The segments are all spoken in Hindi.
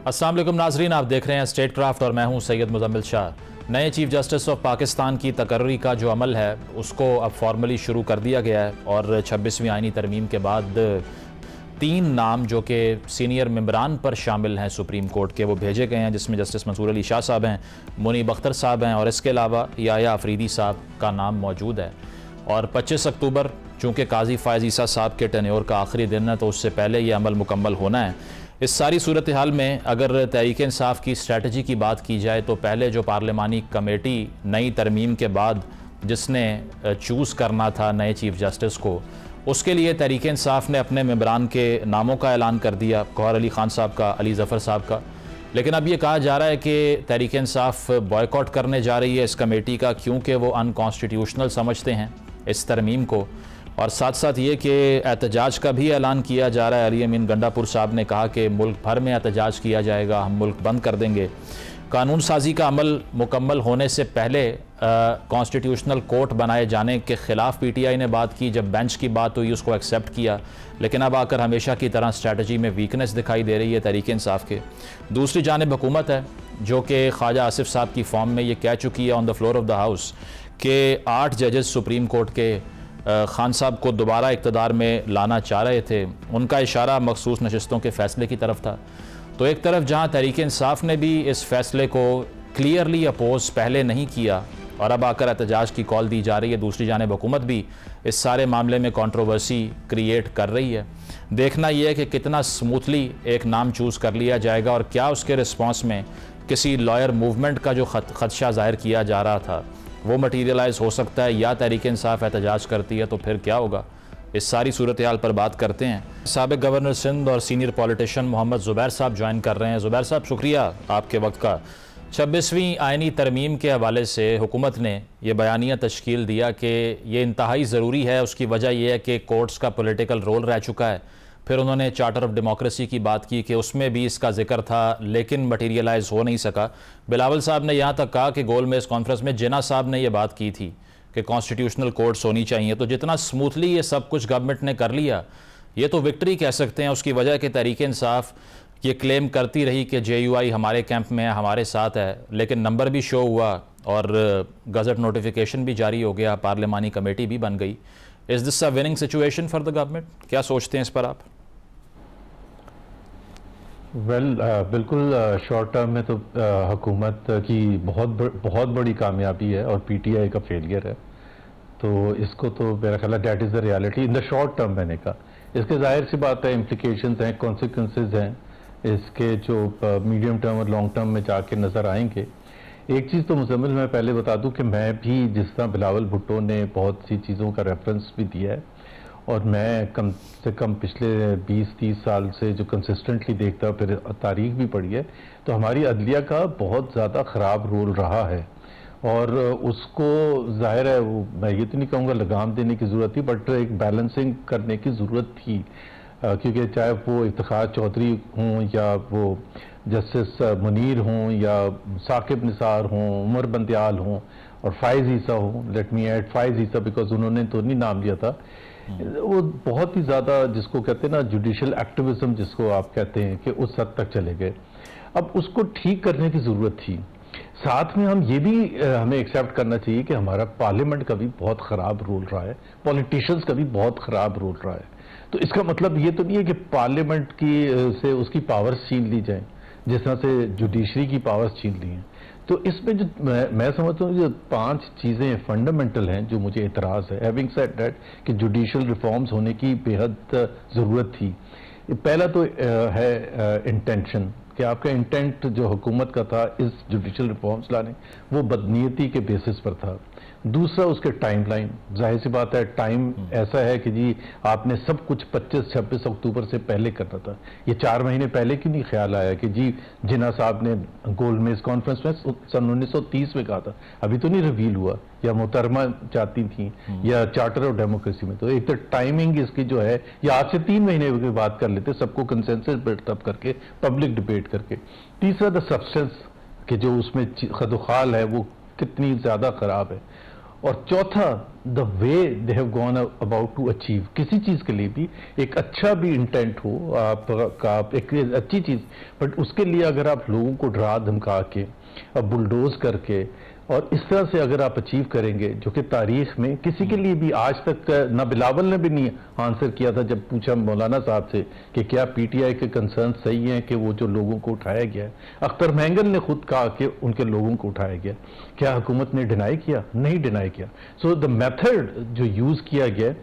अस्सलाम वालेकुम नाजरीन, आप देख रहे हैं स्टेट क्राफ्ट और मैं हूं सैयद मुजम्मिल शाह। नए चीफ जस्टिस ऑफ पाकिस्तान की तकर्री का जो अमल है उसको अब फॉर्मली शुरू कर दिया गया है और 26वीं आईनी तरमीम के बाद 3 नाम जो कि सीनियर मेंबरान पर शामिल हैं सुप्रीम कोर्ट के, वो भेजे गए हैं, जिसमें जस्टिस मंसूर अली शाह साहब हैं, मुनीब अख्तर साहब हैं और इसके अलावा याया अफरीदी साहब का नाम मौजूद है। और 25 अक्टूबर चूँकि काजी फ़ायज़ ईसा साहब के टेन्योर का आखिरी दिन है तो उससे पहले ये अमल मुकम्मल होना है। इस सारी सूरत हाल में अगर तहरीक इंसाफ की स्ट्रेटजी की बात की जाए तो पहले जो पार्लिमानी कमेटी नई तरमीम के बाद जिसने चूज़ करना था नए चीफ जस्टिस को, उसके लिए तहरीक इंसाफ ने अपने मेंबरान के नामों का ऐलान कर दिया, गौहर अली खान साहब का, अली ज़फ़र साहब का। लेकिन अब ये कहा जा रहा है कि तहरीक इंसाफ बॉयकॉट करने जा रही है इस कमेटी का, क्योंकि वो अनकॉन्स्टिट्यूशनल समझते हैं इस तरमीम को। और साथ साथ ये कि एहतजाज का भी ऐलान किया जा रहा है। अली अमीन गंडापुर साहब ने कहा कि मुल्क भर में एहतजाज किया जाएगा, हम मुल्क बंद कर देंगे। कानून साजी का अमल मुकम्मल होने से पहले कॉन्स्टिट्यूशनल कोर्ट बनाए जाने के ख़िलाफ़ पीटीआई ने बात की, जब बेंच की बात हुई उसको एक्सेप्ट किया, लेकिन अब आकर हमेशा की तरह स्ट्रैटेजी में वीकनेस दिखाई दे रही है तहरीक इंसाफ के। दूसरी जानिब हुकूमत है जो कि ख्वाजा आसिफ साहब की फॉर्म में ये कह चुकी है on the floor of the house कि 8 जजेस सुप्रीम कोर्ट के खान साहब को दोबारा इक़्तिदार में लाना चाह रहे थे। उनका इशारा मखसूस नशिस्तों के फ़ैसले की तरफ था। तो एक तरफ जहां तहरीक इंसाफ ने भी इस फैसले को क्लियरली अपोज पहले नहीं किया और अब आकर एहतजाज की कॉल दी जा रही है, दूसरी जानिब हुकूमत भी इस सारे मामले में कंट्रोवर्सी क्रिएट कर रही है। देखना यह है कि कितना स्मूथली एक नाम चूज़ कर लिया जाएगा और क्या उसके रिस्पॉन्स में किसी लॉयर मूवमेंट का जो खदशा ज़ाहिर किया जा रहा था वो मटीरियलाइज हो सकता है, या तहरीक इंसाफ एहतजाज करती है तो फिर क्या होगा। इस सारी सूरत हाल पर बात करते हैं। साबिक गवर्नर सिंध और सीनियर पॉलिटिशियन मोहम्मद ज़ुबैर साहब ज्वाइन कर रहे हैं। ज़ुबैर साहब, शुक्रिया आपके वक्त का। 26वीं आइनी तरमीम के हवाले से हुकूमत ने यह बयानिया तश्कील दिया कि ये इंतहाई ज़रूरी है। उसकी वजह यह है कि कोर्ट्स का पॉलिटिकल रोल रह चुका है। फिर उन्होंने चार्टर ऑफ डेमोक्रेसी की बात की कि उसमें भी इसका जिक्र था लेकिन मटीरियलाइज हो नहीं सका। बिलावल साहब ने यहाँ तक कहा कि गोल मेज़ कॉन्फ्रेंस में जिन्ना साहब ने यह बात की थी कि कॉन्स्टिट्यूशनल कोर्ट्स होनी चाहिए। तो जितना स्मूथली ये सब कुछ गवर्नमेंट ने कर लिया, ये तो विक्ट्री कह सकते हैं। उसकी वजह कि तहरीक इंसाफ ये क्लेम करती रही कि JUI हमारे कैंप में है, हमारे साथ है, लेकिन नंबर भी शो हुआ और गजट नोटिफिकेशन भी जारी हो गया, पार्लिमानी कमेटी भी बन गई। Is this a winning situation for the government? क्या सोचते हैं इस पर आप? बिल्कुल शॉर्ट टर्म में तो हुकूमत की बहुत बड़ी कामयाबी है और PTI का फेलियर है। तो इसको तो मेरा ख्याल है that is the reality in the short term. मैंने कहा इसके जाहिर सी बात है इम्प्लीकेशंस हैं, कॉन्सिक्वेंसेज हैं इसके, जो मीडियम टर्म और लॉन्ग टर्म में जाके नज़र आएंगे। एक चीज़ तो मुजम्मिल मैं पहले बता दूं कि मैं भी, जिस तरह बिलावल भुट्टो ने बहुत सी चीज़ों का रेफरेंस भी दिया है और मैं कम से कम पिछले 20-30 साल से जो कंसिस्टेंटली देखता हूँ, फिर तारीख भी पढ़ी है, तो हमारी अदलिया का बहुत ज़्यादा ख़राब रोल रहा है और उसको ज़ाहिर है वो, मैं ये तो नहीं कहूँगा लगाम देने की ज़रूरत थी, बट एक बैलेंसिंग करने की ज़रूरत थी। क्योंकि चाहे वो इफ्तिखार चौधरी हों या वो जस्टिस मुनीर हों या साकिब निसार हों, उमर बंदयाल हों और फ़ायज़ ईसा हों, let me add Faez Isa because उन्होंने तो नहीं नाम लिया था, वो बहुत ही ज़्यादा जिसको कहते हैं ना जुडिशल एक्टिविज्म जिसको आप कहते हैं, कि उस हद तक चले गए। अब उसको ठीक करने की ज़रूरत थी। साथ में हम ये भी हमें एक्सेप्ट करना चाहिए कि हमारा पार्लियामेंट का भी बहुत ख़राब रोल रहा है, पॉलिटिशियंस का भी बहुत ख़राब रोल रहा है। तो इसका मतलब ये तो नहीं है कि पार्लियामेंट की से उसकी पावर्स छीन ली जाएं जिस तरह से जुडिशरी की पावर्स छीन ली हैं। तो इसमें जो मैं समझता हूँ जो 5 चीज़ें फंडामेंटल हैं जो मुझे एतराज़ है, हैविंग सेड दैट, कि जुडिशल रिफॉर्म्स होने की बेहद ज़रूरत थी। पहला तो है इंटेंशन, कि आपका इंटेंट जो हुकूमत का था इस जुडिशल रिफॉर्म्स लाने, वो बदनीयती के बेसिस पर था। दूसरा उसके टाइमलाइन, जाहिर सी बात है टाइम ऐसा है कि जी आपने सब कुछ 25-26 अक्टूबर से पहले करना था। ये 4 महीने पहले क्यों नहीं ख्याल आया कि जी जिन्ना साहब ने गोल मेज कॉन्फ्रेंस में सन 1930 में कहा था, अभी तो नहीं रिवील हुआ, या मोहतरमा चाहती थी या चार्टर ऑफ डेमोक्रेसी में। तो एक तो टाइमिंग इसकी जो है, या आज से 3 महीने की बात कर लेते, सबको कंसेंसस बिल्डअप करके, पब्लिक डिबेट करके। तीसरा द सब्सटेंस, कि जो उसमें खदोखाल है वो कितनी ज़्यादा ख़राब है। और चौथा, the way they have gone about to achieve, किसी चीज के लिए भी एक अच्छा भी इंटेंट हो आपका, एक अच्छी चीज, बट उसके लिए अगर आप लोगों को डरा धमका के और बुलडोज करके और इस तरह से अगर आप अचीव करेंगे, जो कि तारीख में किसी के लिए भी आज तक, ना बिलावल ने भी नहीं आंसर किया था जब पूछा मौलाना साहब से कि क्या पीटीआई के कंसर्न सही हैं कि वो जो लोगों को उठाया गया है। अख्तर महंगल ने खुद कहा कि उनके लोगों को उठाया गया, क्या हुकूमत ने डिनाई किया? नहीं डिनाई किया। सो द मेथड जो यूज किया गया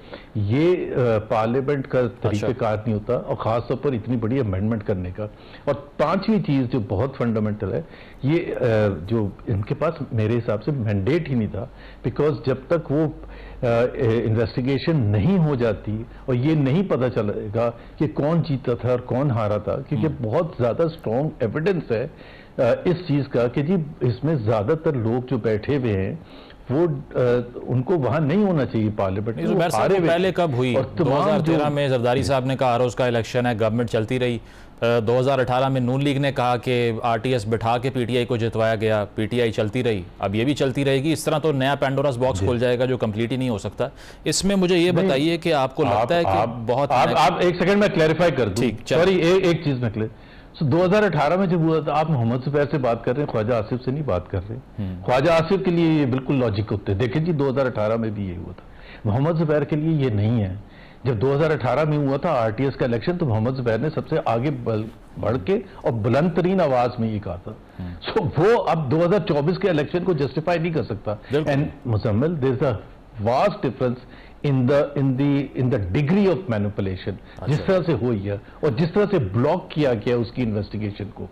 ये पार्लियामेंट का तरीक़ेकार नहीं होता, और खासतौर पर इतनी बड़ी अमेंडमेंट करने का। और पांचवी चीज जो बहुत फंडामेंटल है, ये जो इनके पास मेरे हिसाब से मैंडेट ही नहीं था, बिकॉज जब तक वो इन्वेस्टिगेशन नहीं हो जाती और ये नहीं पता चलेगा कि कौन जीता था और कौन हारा था, क्योंकि बहुत ज्यादा स्ट्रॉन्ग एविडेंस है इस चीज का कि जी इसमें ज्यादातर लोग जो बैठे हुए हैं वो उनको वहां नहीं होना चाहिए पार्लियामेंट में। पहले कब हुई? 2013 में जरदारी साहब ने कहा रोज का इलेक्शन है, गवर्नमेंट चलती रही। 2018 में नून लीग ने कहा कि आरटीएस बिठा के पीटीआई को जितवाया गया, पीटीआई चलती रही, अब ये भी चलती रहेगी। इस तरह तो नया पैंडोरास बॉक्स खुल जाएगा जो कंप्लीट ही नहीं हो सकता। इसमें मुझे ये बताइए कि आपको लगता है कि बहुत आप एक सेकंड में क्लैरिफाई कर दूं, सॉरी एक चीज में 2018 में जब हुआ था, आप मोहम्मद जुबैर से बात कर रहे हैं, ख्वाजा आसिफ से नहीं बात कर रहे। ख्वाजा आसिफ के लिए ये बिल्कुल लॉजिक होते हैं। देखिए जी 2018 में भी ये हुआ था, मोहम्मद जुबैर के लिए ये नहीं है। जब 2018 में हुआ था आरटीएस का इलेक्शन, तो मोहम्मद जुबैर ने सबसे आगे बढ़ के और बुलंद तरीन आवाज में ये कहा था। सो वो अब 2024 के इलेक्शन को जस्टिफाई नहीं कर सकता। And Muzammil, there is a vast difference in the degree of manipulation, जिस तरह से हुई है और जिस तरह से ब्लॉक किया गया उसकी इन्वेस्टिगेशन को।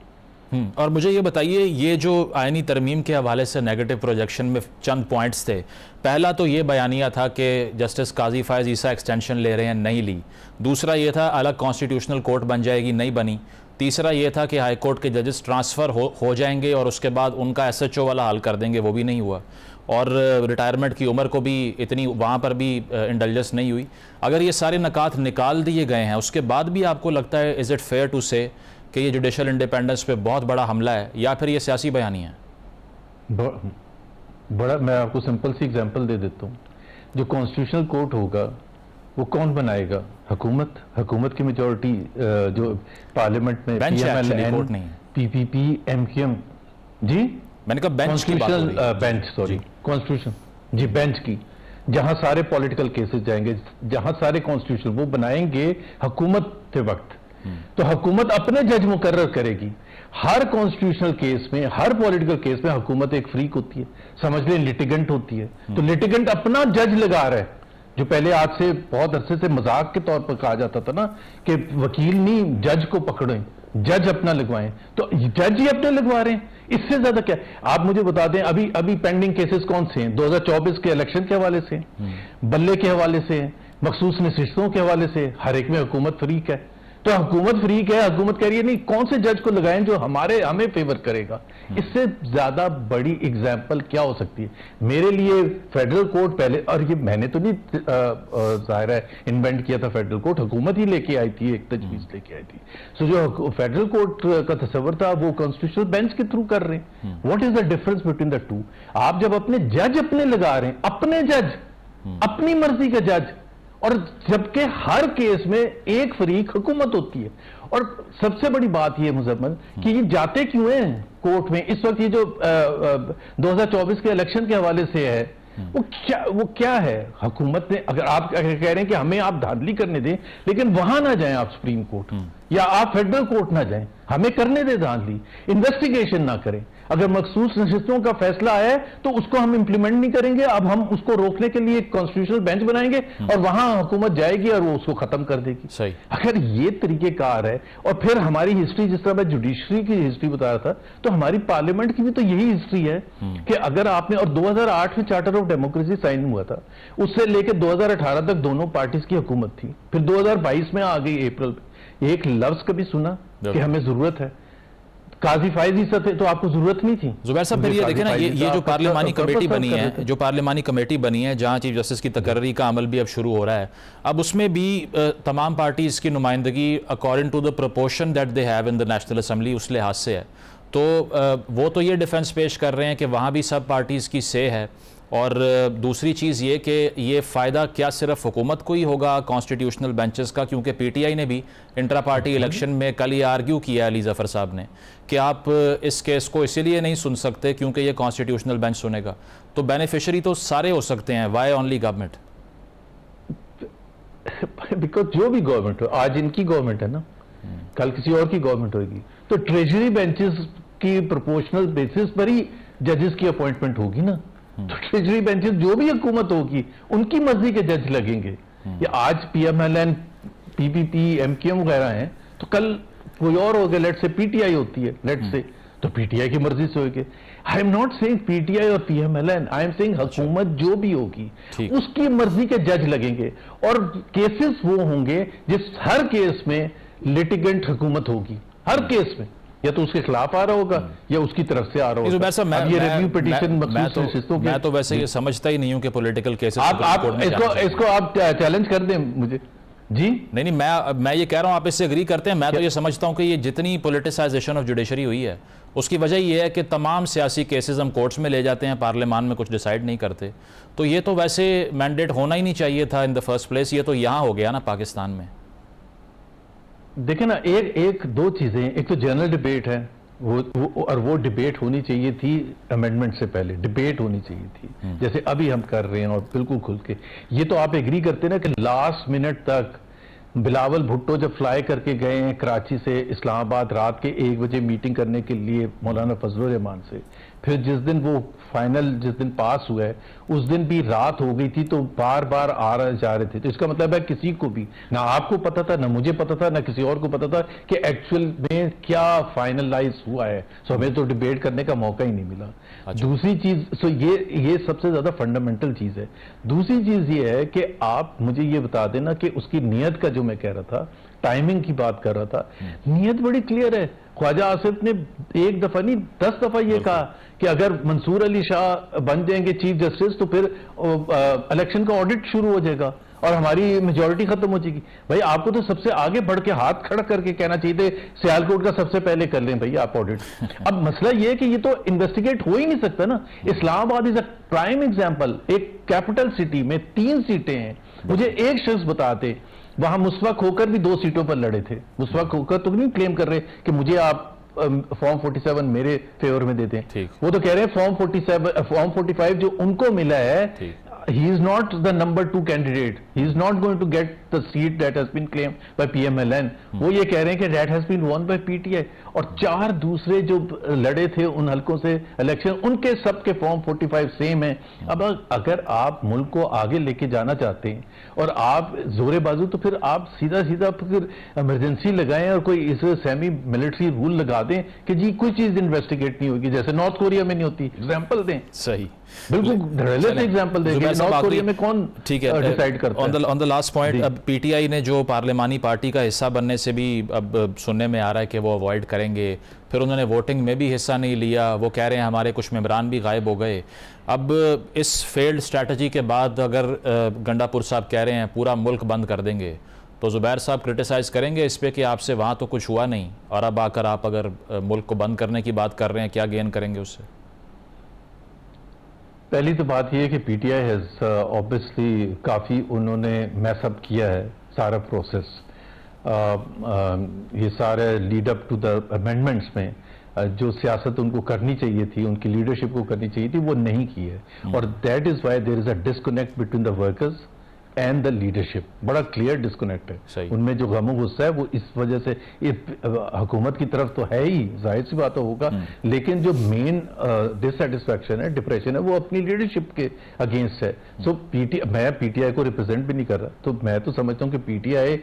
और मुझे ये बताइए, ये जो आईनी तरमीम के हवाले से नेगेटिव प्रोजेक्शन में चंद पॉइंट्स थे। पहला तो ये बयानिया था कि जस्टिस काजी फायज ईसा एक्सटेंशन ले रहे हैं, नहीं ली। दूसरा ये था अलग कॉन्स्टिट्यूशनल कोर्ट बन जाएगी, नहीं बनी। तीसरा ये था कि हाई कोर्ट के जजेस ट्रांसफ़र हो जाएंगे और उसके बाद उनका एसएचओ वाला हल कर देंगे, वो भी नहीं हुआ। और रिटायरमेंट की उम्र को भी इतनी वहाँ पर भी इंडल्जेंस नहीं हुई। अगर ये सारे नकात निकाल दिए गए हैं, उसके बाद भी आपको लगता है इज़ इट फेयर टू से कि ये जुडिशल इंडिपेंडेंस पे बहुत बड़ा हमला है, या फिर ये सियासी बयानी है? बड़ा मैं आपको सिंपल सी एग्जांपल दे देता हूँ। जो कॉन्स्टिट्यूशनल कोर्ट होगा वो कौन बनाएगा? हुकूमत की मेजॉरिटी जो पार्लियामेंट में PMLN, PPP, MQM, जी मैंने कहा बेंच की बात हो रही है। बेंच, सॉरी, कॉन्स्टिट्यूशन, जी बेंच की, जहां सारे पॉलिटिकल केसेस जाएंगे, जहां सारे कॉन्स्टिट्यूशन वो बनाएंगे हुकूमत के वक्त, तो हुकूमत अपने जज मुकर्रर करेगी। हर कॉन्स्टिट्यूशनल केस में, हर पॉलिटिकल केस में हुकूमत एक फ्रीक होती है, समझ लें लिटिगेंट होती है। तो लिटिगेंट अपना जज लगा रहा है, जो पहले आज से बहुत अरसे से मजाक के तौर पर कहा जाता था ना कि वकील नहीं जज को पकड़ें, जज अपना लगवाएं, तो जज ही अपने लगवा रहे हैं। इससे ज्यादा क्या? आप मुझे बता दें अभी पेंडिंग केसेस कौन से हैं? 2024 के इलेक्शन के हवाले से, बल्ले के हवाले से, मखसूस नशिस्तों के हवाले से, हर एक में हुकूमत फ्रीक है। तो हुकूमत फ्रीक है, हुकूमत कह रही है नहीं, कौन से जज को लगाएं जो हमें फेवर करेगा। इससे ज्यादा बड़ी एग्जाम्पल क्या हो सकती है? मेरे लिए फेडरल कोर्ट पहले, और ये मैंने तो नहीं जाहिर है इन्वेंट किया था फेडरल कोर्ट, हुकूमत ही लेके आई थी, एक तजवीज लेके आई थी। सो जो फेडरल कोर्ट का तस्वर था वो कॉन्स्टिट्यूशनल बेंच के थ्रू कर रहे हैं। What is the difference between the two? आप जब अपने जज अपने लगा रहे हैं, अपने जज, अपनी मर्जी का जज, और जबकि हर केस में एक फरीक हुकूमत होती है। और सबसे बड़ी बात यह मुजम्मल कि ये जाते क्यों हैं कोर्ट में इस वक्त? ये जो 2024 के इलेक्शन के हवाले से है, वो क्या है? हुकूमत ने, अगर आप कह रहे हैं कि हमें आप धांधली करने दें, लेकिन वहां ना जाएं आप सुप्रीम कोर्ट, या आप फेडरल कोर्ट ना जाएं, हमें करने दें धांधली, इन्वेस्टिगेशन ना करें। अगर मखसूस नशिस्तों का फैसला आया है तो उसको हम इंप्लीमेंट नहीं करेंगे, अब हम उसको रोकने के लिए कॉन्स्टिट्यूशनल बेंच बनाएंगे और वहां हुकूमत जाएगी और वो उसको खत्म कर देगी। सही। अगर ये तरीकेकार है, और फिर हमारी हिस्ट्री, जिस तरह मैं जुडिशरी की हिस्ट्री बता रहा था, तो हमारी पार्लियामेंट की भी तो यही हिस्ट्री है कि अगर आपने, और 2008 में चार्टर ऑफ डेमोक्रेसी साइन हुआ था, उससे लेकर 2018 तक दोनों पार्टीज की हुकूमत थी, फिर 2022 में आ गई अप्रैल में। एक लफ्ज कभी सुना कि हमें जरूरत है? काजी फायज ईसा थे तो आपको जरूरत नहीं थी। जुबैर साहब, फिर ये देखें ना, ये जो पार्लियामानी कमेटी बनी है, जो पार्लियामानी कमेटी बनी है जहां चीफ जस्टिस की तकर्री का अमल भी अब शुरू हो रहा है, अब उसमें भी तमाम पार्टीज की नुमाइंदगी according to the proportion that they have in the national assembly उस लिहाज से है। तो वो तो ये डिफेंस पेश कर रहे हैं कि वहाँ भी सब पार्टीज़ की से है, और दूसरी चीज़ ये कि ये फ़ायदा क्या सिर्फ हुकूमत को ही होगा कॉन्स्टिट्यूशनल बेंचेस का, क्योंकि पीटीआई ने भी इंट्रा पार्टी इलेक्शन में कल ये आर्ग्यू किया अली ज़फ़र साहब ने कि आप इस केस को इसीलिए नहीं सुन सकते क्योंकि ये कॉन्स्टिट्यूशनल बेंच सुनेगा, तो बेनिफिशरी तो सारे हो सकते हैं, वाई ओनली गवर्नमेंट? बिकॉज जो भी गवर्नमेंट हो, आज इनकी गवर्नमेंट है ना, कल किसी और की गवर्नमेंट होगी, तो ट्रेजरी बेंचेस की प्रोपोर्शनल बेसिस पर ही जजेस की अपॉइंटमेंट होगी ना। तो ट्रेजरी बेंचेस जो भी हुकूमत होगी उनकी मर्जी के जज लगेंगे। या आज पीएमएलएन, पीपीपी, एमकेएम वगैरह हैं, तो कल कोई और हो गया, लेट से पीटीआई होती है, लेट से, तो पीटीआई की मर्जी से होगी। I am not saying PTI और पीएमएलएन, आई एम सेइंग हुकूमत जो भी होगी उसकी मर्जी के जज लगेंगे, और केसेस वो होंगे जिस हर केस में लिटिगेंट हुकूमत होगी, हर केस में, या तो उसके खिलाफ आ रहा होगा या उसकी तरफ से आ रहा होगा। अब ये रिव्यू पिटीशन मैं तो वैसे ये समझता ही नहीं हूं कि पॉलिटिकल केसेस आप इसको आप चैलेंज कर दें मुझे जी। नहीं, मैं ये कह रहा हूं, आप इससे एग्री करते हैं? मैं तो ये समझता हूं कि ये जितनी पॉलिटिसाइजेशन ऑफ जुडिशरी हुई है उसकी वजह ये है कि तमाम सियासी केसेस हम कोर्ट्स में ले जाते हैं, पार्लियामान में कुछ डिसाइड नहीं करते। तो ये तो वैसे मैंडेट होना ही नहीं चाहिए था इन द फर्स्ट प्लेस, ये तो यहां हो गया ना पाकिस्तान में। देखें ना, एक दो चीजें, एक तो जनरल डिबेट है, वो डिबेट होनी चाहिए थी अमेंडमेंट से पहले, डिबेट होनी चाहिए थी जैसे अभी हम कर रहे हैं, और बिल्कुल खुल के। ये तो आप एग्री करते ना कि लास्ट मिनट तक बिलावल भुट्टो जब फ्लाई करके गए हैं कराची से इस्लामाबाद रात के 1 बजे मीटिंग करने के लिए मौलाना फजलुर रहमान से, फिर जिस दिन वो फाइनल जिस दिन पास हुआ है उस दिन भी रात हो गई थी, तो बार बार आ रहे जा रहे थे। तो इसका मतलब है किसी को भी, ना आपको पता था, ना मुझे पता था, ना किसी और को पता था कि एक्चुअल में क्या फाइनलाइज हुआ है। सो हमें तो डिबेट करने का मौका ही नहीं मिला। अच्छा। दूसरी चीज, सो ये सबसे ज्यादा फंडामेंटल चीज है। दूसरी चीज ये है कि आप मुझे ये बता देना कि उसकी नीयत का, जो मैं कह रहा था, टाइमिंग की बात कर रहा था, नीयत बड़ी क्लियर है। ख्वाजा आसिफ ने एक दफा नहीं 10 दफा ये कहा कि अगर मंसूर अली शाह बन जाएंगे चीफ जस्टिस तो फिर इलेक्शन का ऑडिट शुरू हो जाएगा और हमारी मेजॉरिटी खत्म हो जाएगी। भाई आपको तो सबसे आगे बढ़ के हाथ खड़ा करके कहना चाहिए थे सियालकोट का सबसे पहले कर लें भाई आप ऑडिट। अब मसला ये है कि ये तो इन्वेस्टिगेट हो ही नहीं सकता ना। Islamabad is a prime example. एक कैपिटल सिटी में 3 सीटें हैं। मुझे एक शख्स बताते, वहां मुस्वक होकर भी 2 सीटों पर लड़े थे। मुस्वक होकर तो नहीं क्लेम कर रहे कि मुझे आप फॉर्म 47 मेरे फेवर में देते हैं, वो तो कह रहे हैं फॉर्म 45 जो उनको मिला है, he is not the number 2 candidate, he is not going to get the seat that has been claimed by PMLN। वो ये कह रहे हैं कि that has been won by PTI। और 4 दूसरे जो लड़े थे उन हलकों से इलेक्शन, उनके सबके फॉर्म 45 सेम है। अब अगर आप मुल्क को आगे लेके जाना चाहते हैं और आप जोरे बाजू, तो फिर आप सीधा फिर इमरजेंसी लगाएं और कोई इस सेमी मिलिट्री रूल लगा दें कि जी कोई चीज इन्वेस्टिगेट नहीं होगी, जैसे नॉर्थ कोरिया में नहीं होती। एग्जाम्पल दें, सही, बिल्कुल धड़ल्ले से एग्जांपल देंगे। नॉर्थ कोरिया में कौन ठीक है डिसाइड करता है? ऑन द लास्ट पॉइंट, अब पीटीआई ने जो पार्लियामानी पार्टी का हिस्सा बनने से भी अब सुनने में आ रहा है कि वो अवॉइड करेंगे, फिर उन्होंने वोटिंग में भी हिस्सा नहीं लिया, वो कह रहे हैं हमारे कुछ मेंबरान भी गायब हो गए। अब इस फेल्ड स्ट्रैटेजी के बाद अगर गंडापुर साहब कह रहे हैं पूरा मुल्क बंद कर देंगे, तो जुबैर साहब क्रिटिसाइज़ करेंगे इस पे कि आपसे वहाँ तो कुछ हुआ नहीं और अब आकर आप अगर मुल्क को बंद करने की बात कर रहे हैं, क्या गेन करेंगे उससे? पहली तो बात यह है कि पीटीआई हैज ऑब्वियसली काफ़ी उन्होंने मैसअप किया है सारा प्रोसेस। ये सारे lead up to the amendments में जो सियासत उनको करनी चाहिए थी, उनकी लीडरशिप को करनी चाहिए थी, वो नहीं की है। और that is why there is a disconnect between the workers and the leadership. बड़ा क्लियर डिस्कनेक्ट है उनमें। जो गम गुस्सा है वो इस वजह से हुकूमत की तरफ तो है ही, जाहिर सी बात होगा, लेकिन जो मेन डिससेटिस्फैक्शन है, डिप्रेशन है, वो अपनी लीडरशिप के अगेंस्ट है। सो मैं पीटीआई को रिप्रेजेंट भी नहीं कर रहा, तो मैं तो समझता हूं कि PTI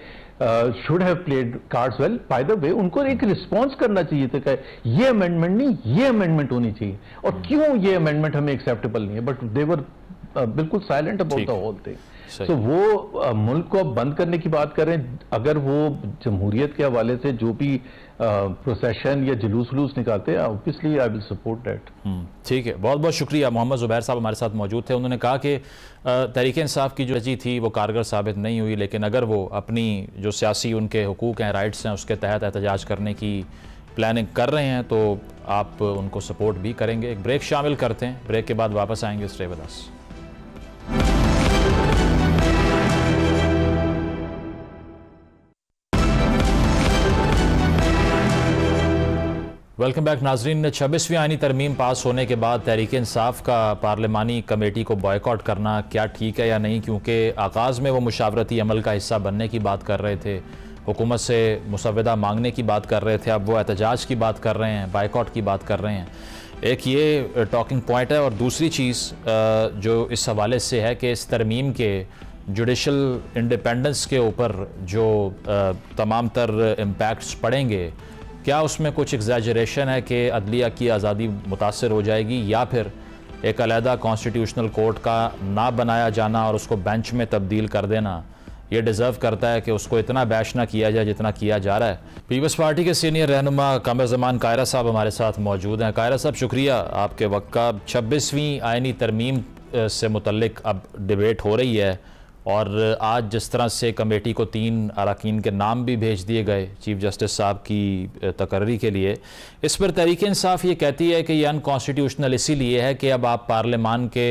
should have played cards well. By the way उनको एक रिस्पॉन्स करना चाहिए था कि ये अमेंडमेंट नहीं, ये अमेंडमेंट होनी चाहिए, और क्यों ये अमेंडमेंट हमें एक्सेप्टेबल नहीं है। बट दे वर बिल्कुल silent about the whole thing. तो वो मुल्क को बंद करने की बात करें, अगर वो जमहूरियत के हवाले से जो भी प्रोसेशन या जुलूस निकालते हैं, obviously I will support that. ठीक है, बहुत बहुत शुक्रिया। मोहम्मद ज़ुबैर साहब हमारे साथ मौजूद थे। उन्होंने कहा कि तहरीक इंसाफ की जो अर्जी थी वो कारगर साबित नहीं हुई, लेकिन अगर वो अपनी जो सियासी उनके हुकूक हैं, राइट्स हैं, उसके तहत एहतजाज करने की प्लानिंग कर रहे हैं तो आप उनको सपोर्ट भी करेंगे। एक ब्रेक शामिल करते हैं, ब्रेक के बाद वापस आएंगे। Stay with us. Welcome back नाजरीन। 26वीं आईनी तरमीम पास होने के बाद तहरीक इंसाफ का पार्लिमानी कमेटी को बॉयकॉट करना क्या ठीक है या नहीं, क्योंकि आगाज़ में वो मुशावरती अमल का हिस्सा बनने की बात कर रहे थे, हुकूमत से मुसव्वदा मांगने की बात कर रहे थे, अब वो एहतजाज की बात कर रहे हैं, बायकॉट की बात कर रहे हैं। एक ये टॉकिंग पॉइंट है। और दूसरी चीज़ जो इस हवाले से है कि इस तरमीम के जुडिशल इंडिपेंडेंस के ऊपर जो तमाम तर इम्पैक्ट्स पड़ेंगे, क्या उसमें कुछ एग्जैजरेशन है कि अदलिया की आज़ादी मुतासर हो जाएगी, या फिर एक अलहदा कॉन्स्टिट्यूशनल कोर्ट का ना बनाया जाना और उसको बेंच में तब्दील कर देना ये डिज़र्व करता है कि उसको इतना बैश ना किया जाए जितना किया जा रहा है। पीपल्स पार्टी के सीनियर रहनुमा कामर ज़मान कायरा साहब हमारे साथ मौजूद हैं। कायरा साहब, शुक्रिया आपके वक्त का। 26वीं आइनी तरमीम से मुतल्लिक अब डिबेट हो रही है और आज जिस तरह से कमेटी को 3 अरकान के नाम भी भेज दिए गए चीफ जस्टिस साहब की तकर्री के लिए, इस पर तहरीक इंसाफ ये कहती है कि ये अनकॉन्स्टिट्यूशनल इसीलिए है कि अब आप पार्लियामान के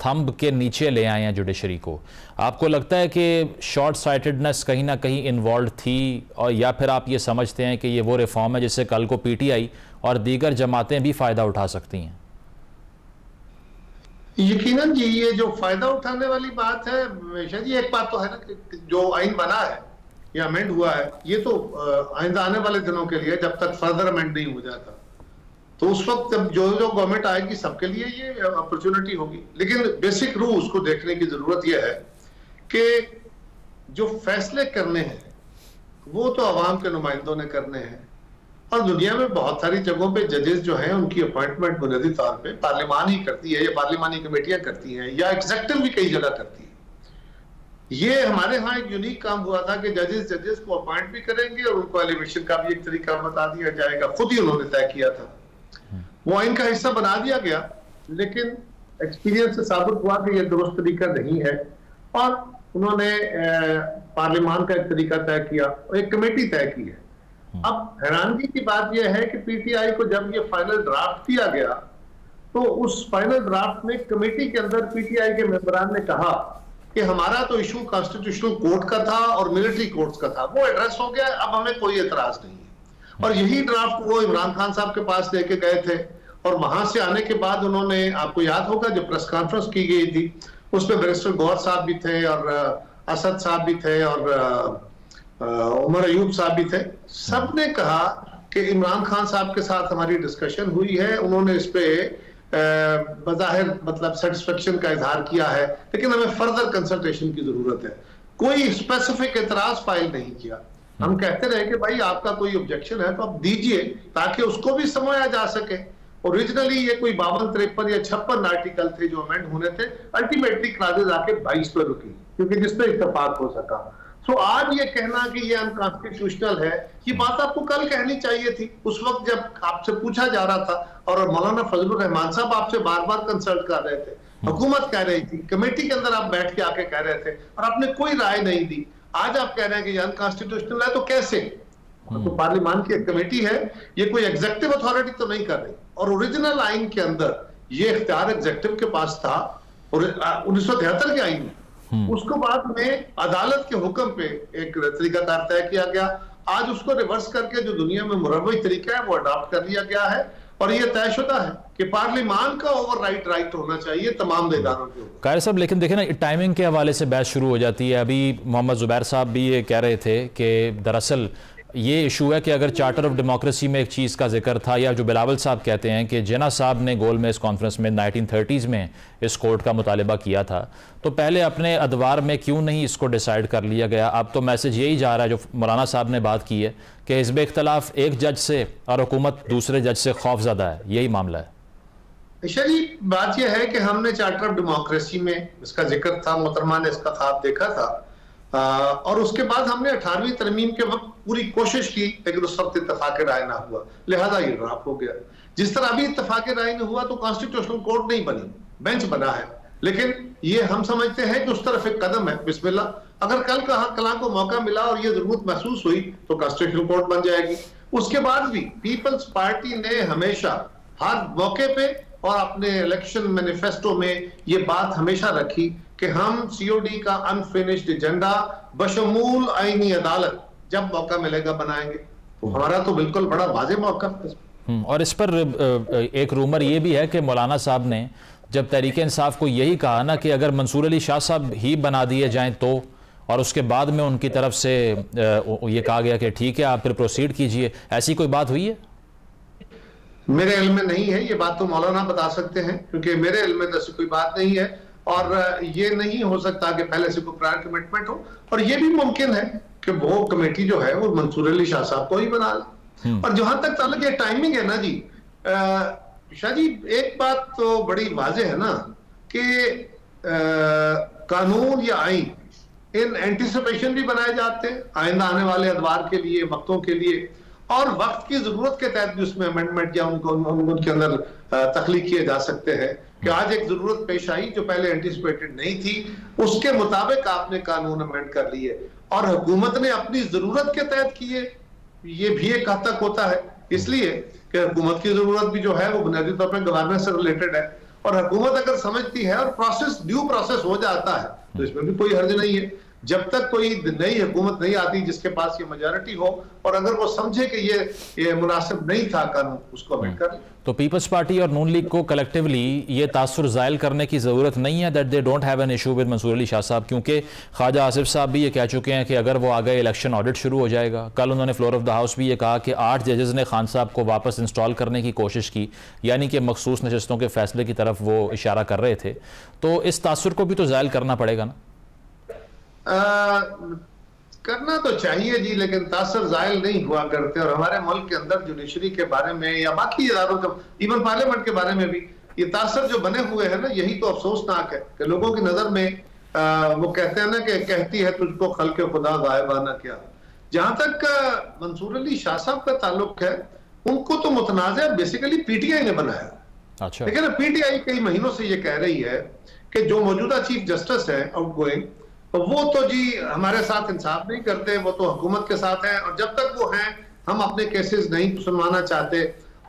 थंब के नीचे ले आए हैं जुडिशरी को। आपको लगता है कि शॉर्ट साइटेडनेस कहीं ना कहीं इन्वॉल्व थी, और या फिर आप ये समझते हैं कि ये वो रिफॉर्म है जिससे कल को PTI और दीगर जमातें भी फ़ायदा उठा सकती हैं? यकीनन जी, ये जो फायदा उठाने वाली बात है, जी एक बात तो है ना कि जो आइन बना है या अमेंड हुआ है, ये तो आइंदा आने वाले दिनों के लिए, जब तक फर्दर अमेंड नहीं हो जाता, तो उस वक्त जब जो गवर्नमेंट आएगी सबके लिए ये अपॉर्चुनिटी होगी। लेकिन बेसिक रूल्स को देखने की जरूरत यह है कि जो फैसले करने हैं वो तो अवाम के नुमाइंदों ने करने हैं, और दुनिया में बहुत सारी जगहों पे जजेस जो हैं उनकी अपॉइंटमेंट बुनियादी तौर पे पार्लियामान ही करती है, या पार्लियामानी कमेटियां करती हैं, या एग्जेक्टिव भी कई जगह करती है। ये हमारे यहाँ एक यूनिक काम हुआ था कि जजेस को अपॉइंट भी करेंगे और उनको एलिवेशन का भी एक तरीका बता दिया जाएगा, खुद ही उन्होंने तय किया था। वो आइन का हिस्सा बना दिया गया, लेकिन एक्सपीरियंस से साबित हुआ कि यह दुरुस्त तरीका नहीं है, और उन्होंने पार्लियामान का एक तरीका तय किया और एक कमेटी तय की है। अब हैरानगी की बात यह है कि PTI को जब ये फाइनल ड्राफ्ट दिया गया, तो उस फाइनल ड्राफ्ट में कमेटी के अंदर PTI के मेंबरान ने कहा कि हमारा तो इशू कॉन्स्टिट्यूशनल कोर्ट का था और मिलिट्री कोर्ट्स का था, वो एड्रेस हो गया, अब हमें कोई एतराज नहीं है। और यही ड्राफ्ट वो इमरान खान साहब के पास लेके गए थे, और वहां से आने के बाद उन्होंने, आपको याद होगा जो प्रेस कॉन्फ्रेंस की गई थी उसमें बैरिस्टर गौहर साहब भी थे, और असद साहब भी थे, और उमर अयूब साहब भी थे। सबने कहा कि इमरान खान साहब के साथ हमारी डिस्कशन हुई है, उन्होंने इस पे बज़ाहिर मतलब सेटिस्फेक्शन का इजहार किया है, लेकिन हमें फर्दर कंसल्टेशन की जरूरत है। कोई स्पेसिफिक एतराज फाइल नहीं किया। हम कहते रहे कि भाई आपका कोई ऑब्जेक्शन है तो आप दीजिए, ताकि उसको भी समझाया जा सके। ओरिजिनली ये कोई 52, 53 या 56 आर्टिकल थे जो अमेंड होने थे, अल्टीमेटली क्लासेज आके 22 पे रुकी, क्योंकि जिस पे इत्तेफाक हो सका। तो आज ये कहना कि ये अनकॉन्स्टिट्यूशनल है, ये बात आपको कल कहनी चाहिए थी, उस वक्त जब आपसे पूछा जा रहा था, और मौलाना फजलुर रहमान साहब आपसे बार बार कंसल्ट कर रहे थे, हुकूमत कह रही थी, कमेटी के अंदर आप बैठ के आके कह रहे थे, और आपने कोई राय नहीं दी। आज आप कह रहे हैं कि ये अनकॉन्स्टिट्यूशनल है, तो कैसे? तो पार्लियामान की एक कमेटी है, ये कोई एग्जेक्टिव अथॉरिटी तो नहीं कर रही, और ओरिजिनल आइन के अंदर ये इख्तियार एग्जेक्टिव के पास था, और 1973 के आइन में, उसको बाद में अदालत के हुक्म पे एक तरीकाकार तय किया गया। आज उसको रिवर्स करके जो दुनिया में मुरव्वई तरीका है वो अडॉप्ट कर लिया गया है, और ये तयशुदा है कि पार्लियामान का ओवरराइट राइट होना चाहिए तमाम इदारों के ऊपर। कायर साहब, लेकिन देखें ना, टाइमिंग के हवाले से बहस शुरू हो जाती है। अभी मोहम्मद जुबैर साहब भी ये कह रहे थे कि दरअसल ये इशू है कि अगर चार्टर ऑफ डेमोक्रेसी में एक चीज़ का जिक्र था, या जो बिलावल साहब कहते हैं कि जिना साहब ने गोल में इस कॉन्फ्रेंस में 1930s में इस कोर्ट का मुतालिबा किया था, तो पहले अपने अदवार में क्यों नहीं इसको डिसाइड कर लिया गया? अब तो मैसेज यही जा रहा है जो मौलाना साहब ने बात की है कि हिज़्ब इख्तलाफ एक जज से और हुकूमत दूसरे जज से खौफज़दा है, यही मामला है। शरीफ बात यह है कि हमने चार्टर ऑफ डेमोक्रेसी में इसका जिक्र था, मोहतरमा ने इसका ख्वाब देखा था, और उसके बाद हमने 18वीं तरमीम के वक्त पूरी कोशिश की, लेकिन उस वक्त इत्तेफाक राय ना हुआ, लिहाजा ये ड्राफ्ट हो गया। जिस तरह अभी इत्तेफाक राय नहीं हुआ तो कॉन्स्टिट्यूशनल कोर्ट नहीं बनी, बेंच बना है, लेकिन ये हम समझते हैं कि उस तरफ एक कदम है। बिस्मिल्लाह, अगर कल को मौका मिला और ये जरूरत महसूस हुई तो कॉन्स्टिट्यूशनल कोर्ट बन जाएगी। उसके बाद भी पीपल्स पार्टी ने हमेशा हर मौके पे और अपने इलेक्शन मैनिफेस्टो में ये बात हमेशा रखी कि हम COD का अनफिनिश्ड एजेंडा बशमूल आईनी अदालत जब मौका मिलेगा बनाएंगे। तो हमारा तो बिल्कुल बड़ा वाज़ेह मौका है। और इस पर एक रूमर ये भी है कि मौलाना साहब ने जब तहरीक इंसाफ को यही कहा ना कि अगर मंसूर अली शाह साहब ही बना दिए जाएं तो, और उसके बाद में उनकी तरफ से ये कहा गया कि ठीक है आप फिर प्रोसीड कीजिए, ऐसी कोई बात हुई है? मेरे इल्म में नहीं है, ये बात तो मौलाना बता सकते हैं, क्योंकि मेरे इल्म में ऐसी कोई बात नहीं है। और ये नहीं हो सकता कि पहले से कोई प्रायर कमिटमेंट हो, और ये भी मुमकिन है कि वो कमेटी जो है वो मंसूर अली शाह साहब को ही बना ले। और जहां तक ताल्लुक ये टाइमिंग है ना जी, शाह जी एक बात तो बड़ी वाज़ेह है ना कि कानून या आइन इन एंटीसिपेशन भी बनाए जाते हैं आइंदा आने वाले अदवार के लिए, वक्तों के लिए, और वक्त की जरूरत के तहत भी उसमें अमेंडमेंट या उनके अंदर तख्लीक किए जा सकते हैं कि आज एक जरूरत पेश आई जो पहले एंटीसिपेटेड नहीं थी, उसके मुताबिक आपने कानून अमेंड कर लिए और हुकूमत ने अपनी जरूरत के तहत किए। ये भी एक हद तक होता है, इसलिए कि हुकूमत की जरूरत भी जो है वो बुनियादी तौर पर गवर्नेंस से रिलेटेड है, और हुकूमत अगर समझती है और प्रोसेस ड्यू प्रोसेस हो जाता है तो इसमें भी कोई हर्ज नहीं है। जब तक कोई नई हुकूमत नहीं आती जिसके पास ये मेजॉरिटी हो, और अगर वो समझे कि ये मुनासिब नहीं था कानून, उसको अमेंड कर। तो पीपल्स पार्टी और नून लीग को कलेक्टिवली ये तासुर ज़ायल करने की ज़रूरत नहीं है that they don't have an issue with Mansoor Ali Shah साहब, क्योंकि ख्वाजा आसिफ साहब भी ये कह चुके हैं कि अगर वो आ गए इलेक्शन ऑडिट शुरू हो जाएगा। कल उन्होंने फ्लोर ऑफ द हाउस भी ये कहा कि 8 जजेस ने खान साहब को वापस इंस्टॉल करने की कोशिश की, यानी कि मखसूस नशस्तों के फैसले की तरफ वो इशारा कर रहे थे। तो इस तासुर को भी तो ज़ायल करना पड़ेगा ना? करना तो चाहिए जी, लेकिन तासर जायल नहीं हुआ करते। और हमारे मुल्क के अंदर जुडिशरी के बारे में या बाकी इदारों के, इवन पार्लियामेंट के बारे में भी ये तासर जो बने हुए हैं ना, यही तो अफसोसनाक है कि लोगों की नजर में वो कहते हैं ना कि कहती है तुझको खल्के खुदा गायबाना क्या। जहां तक मंसूर अली शाह साहब का ताल्लुक है, उनको तो मुतनाज़ा बेसिकली पीटीआई ने बनाया। अच्छा। लेकिन पीटीआई कई महीनों से ये कह रही है कि जो मौजूदा चीफ जस्टिस है आउटगोइंग, वो तो जी हमारे साथ इंसाफ नहीं करते, वो तो हुकूमत के साथ है, और जब तक वो हैं हम अपने केसेस नहीं सुनवाना चाहते।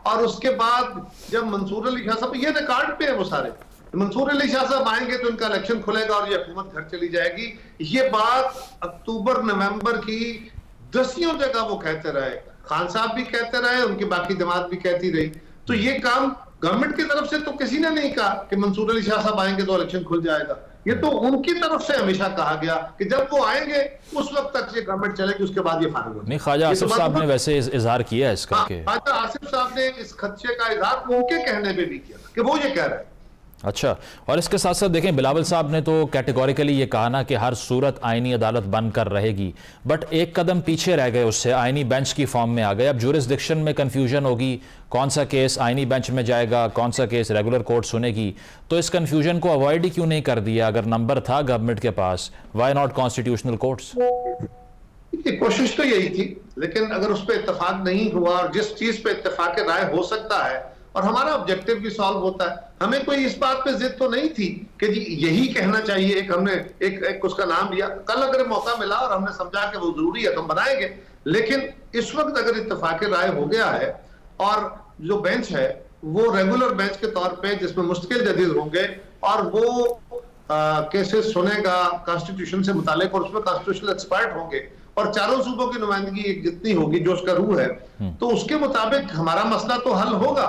और उसके बाद जब मंसूर अली शाह साहब, ये रिकॉर्ड पे है वो सारे, मंसूर अली शाह साहब आएंगे तो इनका इलेक्शन खुलेगा और ये हुकूमत घर चली जाएगी। ये बात अक्टूबर नवंबर की 10 जगह वो कहते रहे, खान साहब भी कहते रहे, उनकी बाकी जमात भी कहती रही। तो ये काम गवर्नमेंट की तरफ से तो किसी ने नहीं कहा कि मंसूर अली शाह साहब आएंगे तो इलेक्शन खुल जाएगा। ये तो उनकी तरफ से हमेशा कहा गया कि जब वो आएंगे उस वक्त तक ये गवर्नमेंट चलेगी, उसके बाद ये फाइनल होगा। नहीं, ख्वाजा आसिफ साहब ने वैसे इजहार किया है इसका। ख्वाजा आसिफ साहब ने इस खदशे का इजहार उनके कहने पे भी किया कि वो ये कह रहे हैं। अच्छा, और इसके साथ साथ देखें, बिलावल साहब ने तो कैटेगोरिकली ये कहा ना कि हर सूरत आईनी अदालत बनकर रहेगी, बट एक कदम पीछे रह गए उससे, आईनी बेंच की फॉर्म में आ गए। अब जुरिस्डिक्शन में कन्फ्यूजन होगी, कौन सा केस आईनी बेंच में जाएगा, कौन सा केस रेगुलर कोर्ट सुनेगी। तो इस कन्फ्यूजन को अवॉइड ही क्यों नहीं कर दिया? अगर नंबर था गवर्नमेंट के पास, वाई नॉट कॉन्स्टिट्यूशनल कोर्ट्स? कोशिश तो यही थी, लेकिन अगर उस पर इत्तेफाक नहीं हुआ, और जिस चीज पे इत्तेफाक राय हो सकता है और हमारा ऑब्जेक्टिव भी सॉल्व होता है, हमें कोई इस बात पे जिद तो नहीं थी कि जी यही कहना चाहिए। एक हमने एक उसका नाम लिया, कल अगर मौका मिला और हमने समझा कि वो जरूरी है तो हम बनाएंगे। लेकिन इस वक्त अगर इत्तेफाक राय हो गया है और जो बेंच है वो रेगुलर बेंच के तौर पे जिसमें मुस्तकिल जजेस होंगे और वो केसेस सुनेगा कॉन्स्टिट्यूशन से मुतालिक, और उसमें कॉन्स्टिट्यूशनल एक्सपर्ट होंगे और चारों सूबों की नुमाइंदगी जितनी होगी जो उसका रूह है, तो उसके मुताबिक हमारा मसला तो हल होगा।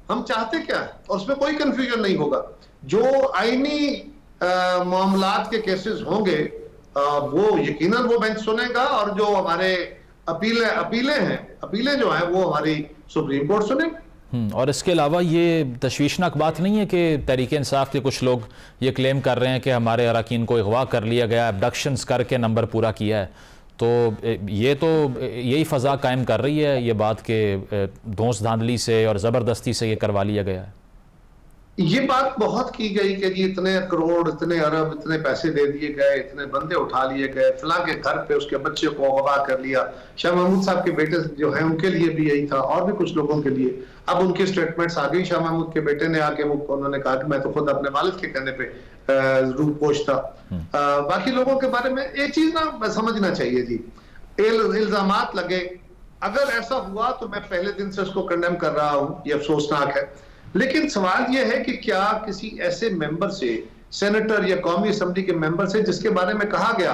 हम चाहते क्या है, और उसमें कोई कंफ्यूजन नहीं होगा। जो आईनी मामलात के केसेस होंगे वो यकीनन वो बेंच सुनेगा, और जो हमारे अपीलें जो हैं वो हमारी सुप्रीम कोर्ट सुनेगी। और इसके अलावा ये तशवीशनाक बात नहीं है कि तहरीक इंसाफ के कुछ लोग ये क्लेम कर रहे हैं कि हमारे अरकान को अगवा कर लिया गया, एबडक्शंस करके नंबर पूरा किया है। तो ये तो यही फ़ज़ा कायम कर रही है ये बात के धौंस धांधली से और ज़बरदस्ती से ये करवा लिया गया है। ये बात बहुत की गई कि जी इतने करोड़, इतने अरब, इतने पैसे दे दिए गए, इतने बंदे उठा लिए गए, फलां के घर पे उसके बच्चे को अगवा कर लिया। शाह महमूद साहब के बेटे जो हैं उनके लिए भी यही था, और भी कुछ लोगों के लिए। अब उनकी स्टेटमेंट्स आ गई। शाह महमूद के बेटे ने आके उन्होंने कहा कि मैं तो खुद अपने वालिद के कहने पे जरूर पोश था। बाकी लोगों के बारे में एक चीज ना समझना चाहिए जी, इल्जामात लगे, अगर ऐसा हुआ तो मैं पहले दिन से उसको कंडेम कर रहा हूं, ये अफसोसनाक है। लेकिन सवाल यह है कि क्या किसी ऐसे मेंबर से, सेनेटर या कौमी असेंबली के मेंबर से जिसके बारे में कहा गया,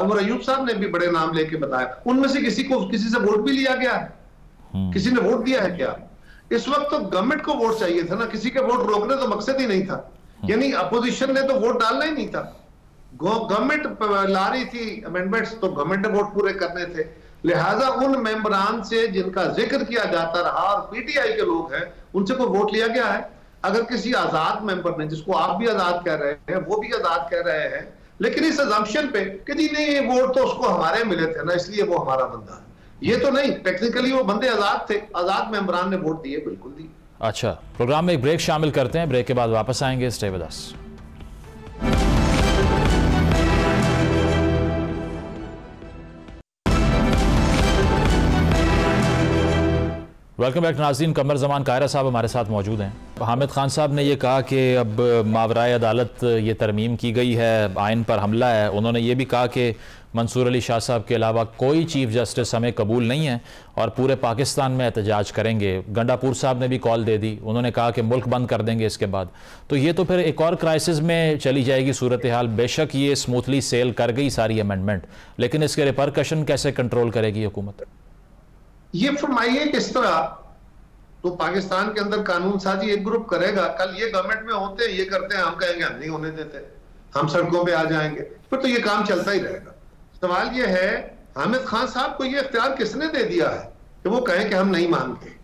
उमर अयूब साहब ने भी बड़े नाम लेके बताया, उनमें से किसी से वोट भी लिया गया है? किसी ने वोट दिया है क्या? इस वक्त तो गवर्नमेंट को वोट चाहिए था ना, किसी के वोट रोकने तो मकसद ही नहीं था, यानी अपोजिशन ने तो वोट डालना ही नहीं था। गवर्नमेंट ला रही थी अमेंडमेंट्स, तो गवर्नमेंट ने वोट पूरे करने थे। लिहाजा उन मेंबरान से जिनका जिक्र किया जाता रहा और पीटीआई के लोग हैं, उनसे कोई वोट लिया गया है? अगर किसी आजाद मेंबर ने, जिसको आप भी आजाद कह रहे हैं, वो भी आजाद कह रहे हैं, लेकिन इस अजम्पशन पे कि जी नहीं वोट तो उसको हमारे मिले थे ना, इसलिए वो हमारा बंदा है, ये तो नहीं, टेक्निकली वो बंदे आजाद थे, आजाद मेंबरान ने वोट दिए, बिल्कुल दिए। अच्छा, प्रोग्राम में एक ब्रेक शामिल करते हैं, ब्रेक के बाद वापस आएंगे, stay with us. Welcome back नाज़रीन। कमर ज़मान कायरा साहब हमारे साथ मौजूद हैं। हामिद खान साहब ने ये कहा कि अब मावराए अदालत ये तरमीम की गई है, आइन पर हमला है। उन्होंने ये भी कहा कि मंसूर अली शाह साहब के अलावा कोई चीफ जस्टिस हमें कबूल नहीं है और पूरे पाकिस्तान में एहतजाज करेंगे। गंडापुर साहब ने भी कॉल दे दी, उन्होंने कहा कि मुल्क बंद कर देंगे इसके बाद। तो ये तो फिर एक और क्राइसिस में चली जाएगी सूरत हाल। बेशक ये स्मूथली सेल कर गई सारी अमेंडमेंट, लेकिन इसके रिपरकशन कैसे कंट्रोल करेगी हुकूमत? ये फरमाइए किस तरह, तो पाकिस्तान के अंदर कानून साजी एक ग्रुप करेगा, कल ये गवर्नमेंट में होते हैं, ये करते हैं, हम कहेंगे हम नहीं होने देते, हम सड़कों पे आ जाएंगे, फिर तो ये काम चलता ही रहेगा। सवाल ये है, हामिद खान साहब को ये इख्तियार किसने दे दिया है कि वो कहें कि हम नहीं मानते?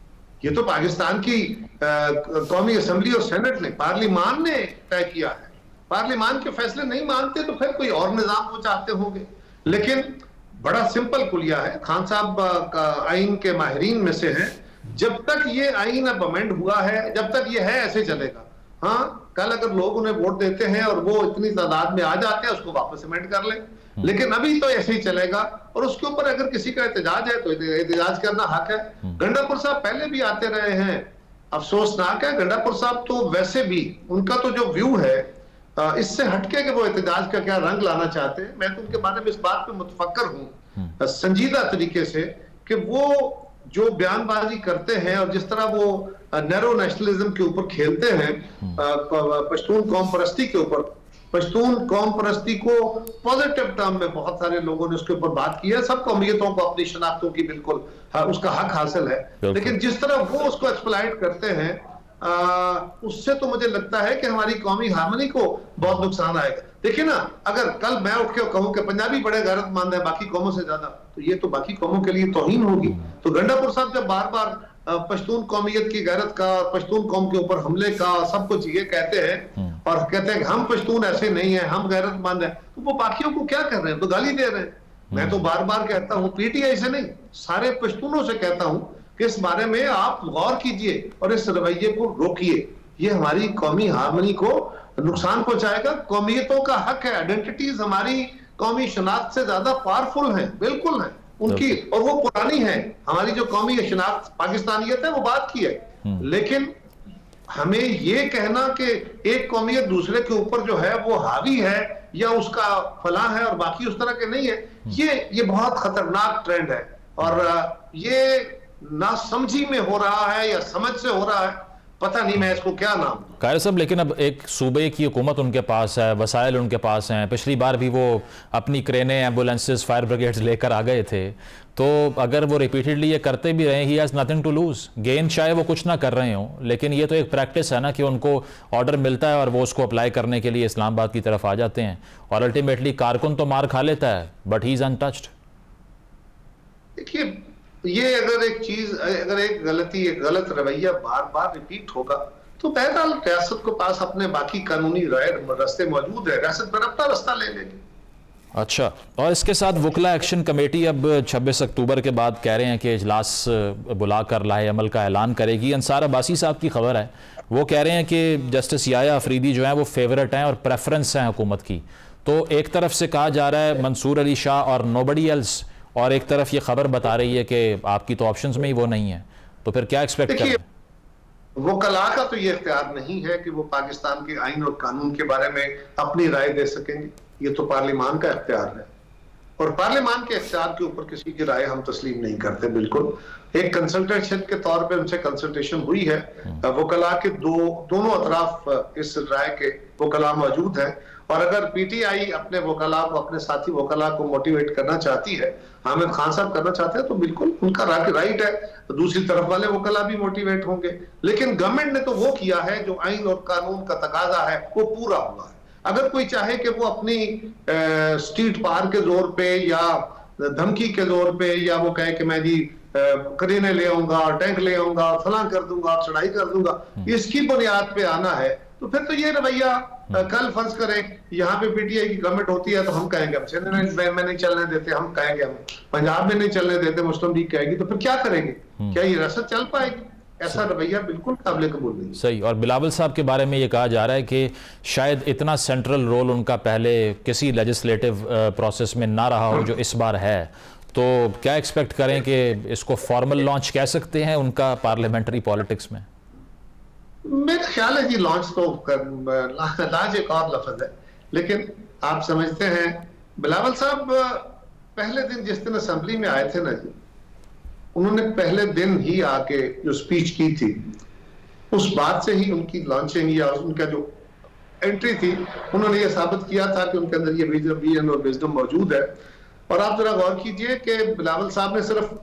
ये तो पाकिस्तान की कौमी असम्बली और सेनेट ने, पार्लिमान ने तय किया है। पार्लिमान के फैसले नहीं मानते तो फिर कोई और निजाम वो चाहते होंगे। लेकिन बड़ा सिंपल कुलिया है, खान साहब का आइन के माहिरीन में से हैं, जब तक ये आइन अब अमेंड हुआ है, जब तक ये है ऐसे चलेगा। हाँ, कल अगर लोग उन्हें वोट देते हैं और वो इतनी तादाद में आ जाते हैं, उसको वापस अमेंड कर लें, लेकिन अभी तो ऐसे ही चलेगा। और उसके ऊपर अगर किसी का एहतजाज है तो एहतजाज करना हक है। गंडापुर साहब पहले भी आते रहे हैं, अफसोसनाक है, गंडापुर साहब तो वैसे भी उनका तो जो व्यू है इससे हटके कि वो एहतजाज का क्या रंग लाना चाहते हैं, मैं तो उनके बारे में इस बात पे मुतफक्कर हूँ संजीदा तरीके से कि वो जो बयानबाजी करते हैं और जिस तरह वो नैरो नेशनलिज्म के ऊपर खेलते हैं, पश्तून कौम परस्ती के ऊपर, पश्तून कौम परस्ती को पॉजिटिव टर्म में बहुत सारे लोगों ने उसके ऊपर बात की है। सब कौमियतों को अपनी शनाख्तों की बिल्कुल उसका हक हासिल है, लेकिन जिस तरह वो उसको एक्सप्लॉइट करते हैं उससे तो मुझे लगता है कि हमारी कौमी हार्मनी को बहुत नुकसान आएगा। देखिए ना, अगर कल मैं उठ के कहूं कि पंजाबी बड़े गैरतमंद है बाकी कौमों से ज्यादा, तो ये तो बाकी कौमों के लिए तौहीन होगी। तो गंडापुर साहब जब बार बार पश्तून कौमियत की गैरत का, पश्तून कौम के ऊपर हमले का सब कुछ ये कहते हैं और कहते हैं कि हम पश्तून ऐसे नहीं है, हम गैरतमंद है, तो वो बाकियों को क्या कर रहे हैं? तो गाली दे रहे हैं। मैं तो बार बार कहता हूँ, पीटीआई से नहीं, सारे पश्तूनों से कहता हूँ कि इस बारे में आप गौर कीजिए और इस रवैये को रोकिए। ये हमारी कौमी हार्मनी को नुकसान पहुंचाएगा। कौमियतों का हक है, आइडेंटिटीज हमारी कौमी शनाख्त से ज्यादा पावरफुल हैं, बिल्कुल हैं उनकी, और वो पुरानी है। हमारी जो कौमी शनाख्त पाकिस्तानियत है वो बात की है, लेकिन हमें ये कहना कि एक कौमियत दूसरे के ऊपर जो है वो हावी है या उसका फला है और बाकी उस तरह के नहीं है, ये बहुत खतरनाक ट्रेंड है। और ये ना समझी में हो रहा है या समझ से हो रहा है, पता नहीं मैं इसको क्या नाम दूं। कायर साहब, लेकिन अब एक सूबे की हुकूमत उनके पास है, वसाइल उनके पास हैं। पिछली बार भी वो अपनी क्रेनें, एम्बुलेंसेस, फायर ब्रिगेड्स लेकर आ गए थे। तो अगर वो रिपीटेडली ये करते भी रहे, he has nothing to lose gain, चाहे वो कुछ ना कर रहे हों, लेकिन ये तो एक प्रैक्टिस है ना कि उनको ऑर्डर मिलता है और वो उसको अप्लाई करने के लिए इस्लामाबाद की तरफ आ जाते हैं और अल्टीमेटली कारकुन तो मार खा लेता है, बट ही इज अनटच्ड। देखिए, ये अगर एक चीज, अगर एक गलती, एक गलत रवैया बार बार रिपीट होगा तो बहरहाल रियासत के पास अपने बाकी कानूनी रास्ते मौजूद है, रियासत पर अपना रास्ता ले लेगी। अच्छा, और इसके साथ वकला एक्शन कमेटी अब 26 अक्टूबर के बाद कह रहे हैं कि इजलास बुलाकर लाहे अमल का ऐलान करेगी। अंसार अब्बासी साहब की खबर है, वो कह रहे हैं कि जस्टिस याया अफरीदी जो है वो फेवरेट हैं और प्रेफरेंस हैं हुकूमत की। तो एक तरफ से कहा जा रहा है मंसूर अली शाह और नोबडी एल्स, और एक तरफ ये खबर बता रही है कि आपकी तो ऑप्शंस में ही वो नहीं है। तो फिर क्या एक्सपेक्ट करें? वो कला का तो ये इख्तियार नहीं है कि वो पाकिस्तान के आइन और कानून के बारे में अपनी राय दे सकेंगे, ये तो पार्लिमान का इख्तियार है और पार्लिमान के इख्तियार के ऊपर किसी की राय हम तस्लीम नहीं करते। बिल्कुल एक कंसल्टेशन के तौर पे उनसे कंसल्टेशन हुई है, वकला के दोनों अतराफ इस राय के वकला मौजूद है और अगर पीटीआई अपने वकला को, अपने साथी वकला को मोटिवेट करना चाहती है, हामिद खान साहब करना चाहते हैं, तो बिल्कुल उनका राइट है। तो दूसरी तरफ वाले वकला भी मोटिवेट होंगे। लेकिन गवर्नमेंट ने तो वो किया है जो आइन और कानून का तकाजा है वो पूरा हुआ है। अगर कोई चाहे कि वो अपनी स्ट्रीट पार के जोर पे या धमकी के जोर पे, या वो कहे कि मैं जी करीने ले आऊंगा और टैंक ले आऊंगा और फलां कर दूंगा, चढ़ाई कर दूंगा, इसकी बुनियाद पे आना है, तो फिर तो ये रवैया कल फर्ज करें यहाँ पे पीटीआई की गवर्नमेंट होती है तो हम कहेंगे हम सेंट्रल बैंक में नहीं चलने देते, हम कहेंगे हम पंजाब में नहीं चलने देते, मुस्लिम लीग कहेगी, तो फिर क्या करेंगे? क्या ये रसद चल पाएगी? ऐसा रवैया बिल्कुल काबिल कबूल नहीं। सही। और बिलावल साहब के बारे में ये कहा जा रहा है कि शायद इतना सेंट्रल रोल उनका पहले किसी लेजिस्लेटिव प्रोसेस में ना रहा हो जो इस बार है, तो क्या एक्सपेक्ट करें कि इसको फॉर्मल लॉन्च कह सकते हैं उनका पार्लियामेंट्री पॉलिटिक्स में? मेरा ख्याल है जी लॉन्च तो लाज एक और लफ्ज है, लेकिन आप समझते हैं बिलावल साहब पहले दिन जिस दिन असेंबली में आए थे ना जी, उन्होंने पहले दिन ही आके जो स्पीच की थी उस बात से ही उनकी लॉन्चिंग या उनका जो एंट्री थी, उन्होंने ये साबित किया था कि उनके अंदर ये विजन और विजडम मौजूद है। और आप जरा गौर कीजिए कि बिलावल साहब ने सिर्फ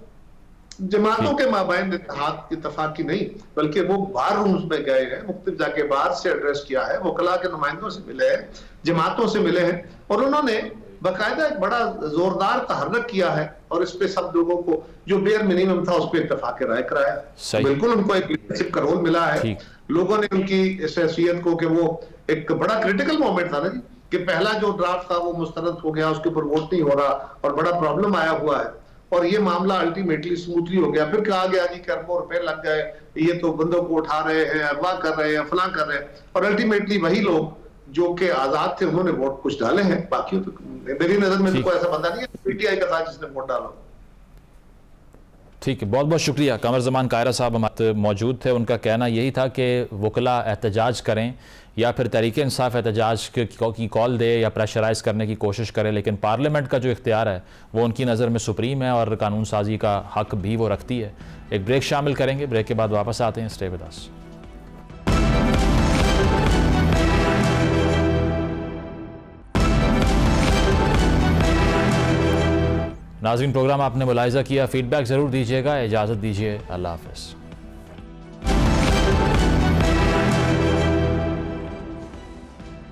जमातों के माबैन इत्तेफाक की नहीं, बल्कि वो बार रूम्स में गए हैं, मुख्तलिफ जाके बार से एड्रेस किया है, वकला के नुमाइंदों से मिले हैं, जमातों से मिले हैं, और उन्होंने बाकायदा एक बड़ा जोरदार तहर्रक किया है और इस पे सब लोगों को जो बेयर मिनिमम था उस पर इत्तेफाक राय कराया। तो बिल्कुल उनको एक लीडरशिप का रोल मिला है। लोगों ने उनकी इस हैसियत को, कि वो एक बड़ा क्रिटिकल मोमेंट था ना जी, कि पहला जो ड्राफ्ट था वो मुस्तरद हो गया, उसके ऊपर वोट नहीं हो रहा और बड़ा प्रॉब्लम आया हुआ है, और ये मामला अल्टीमेटली स्मूथली हो गया। फिर कहा गया जी कि अरबों रुपए लग गए, ये तो बंदों को उठा रहे हैं, अगवा कर रहे हैं, फलां कर रहे हैं, और अल्टीमेटली वही लोग जो कि आजाद थे उन्होंने वोट कुछ डाले हैं। बाकी तो मेरी नजर में तो कोई ऐसा बंदा नहीं है पीटीआई का था जिसने वोट डाला। ठीक है, बहुत बहुत शुक्रिया। कमर जमान कायरा साहब हमारे मौजूद थे। उनका कहना यही था कि वकला एहतजाज करें या फिर तहरीक इंसाफ एहतजाज की कॉल दे या प्रेशराइज करने की कोशिश करें, लेकिन पार्लियामेंट का जो इख्तियार है वो उनकी नज़र में सुप्रीम है और कानून साजी का हक भी वो रखती है। एक ब्रेक शामिल करेंगे, ब्रेक के बाद वापस आते हैं। Stay with us. नाज़रीन, प्रोग्राम आपने मुलाहिज़ा किया, फीडबैक ज़रूर दीजिएगा। इजाज़त दीजिए, अल्लाह हाफ़िज़।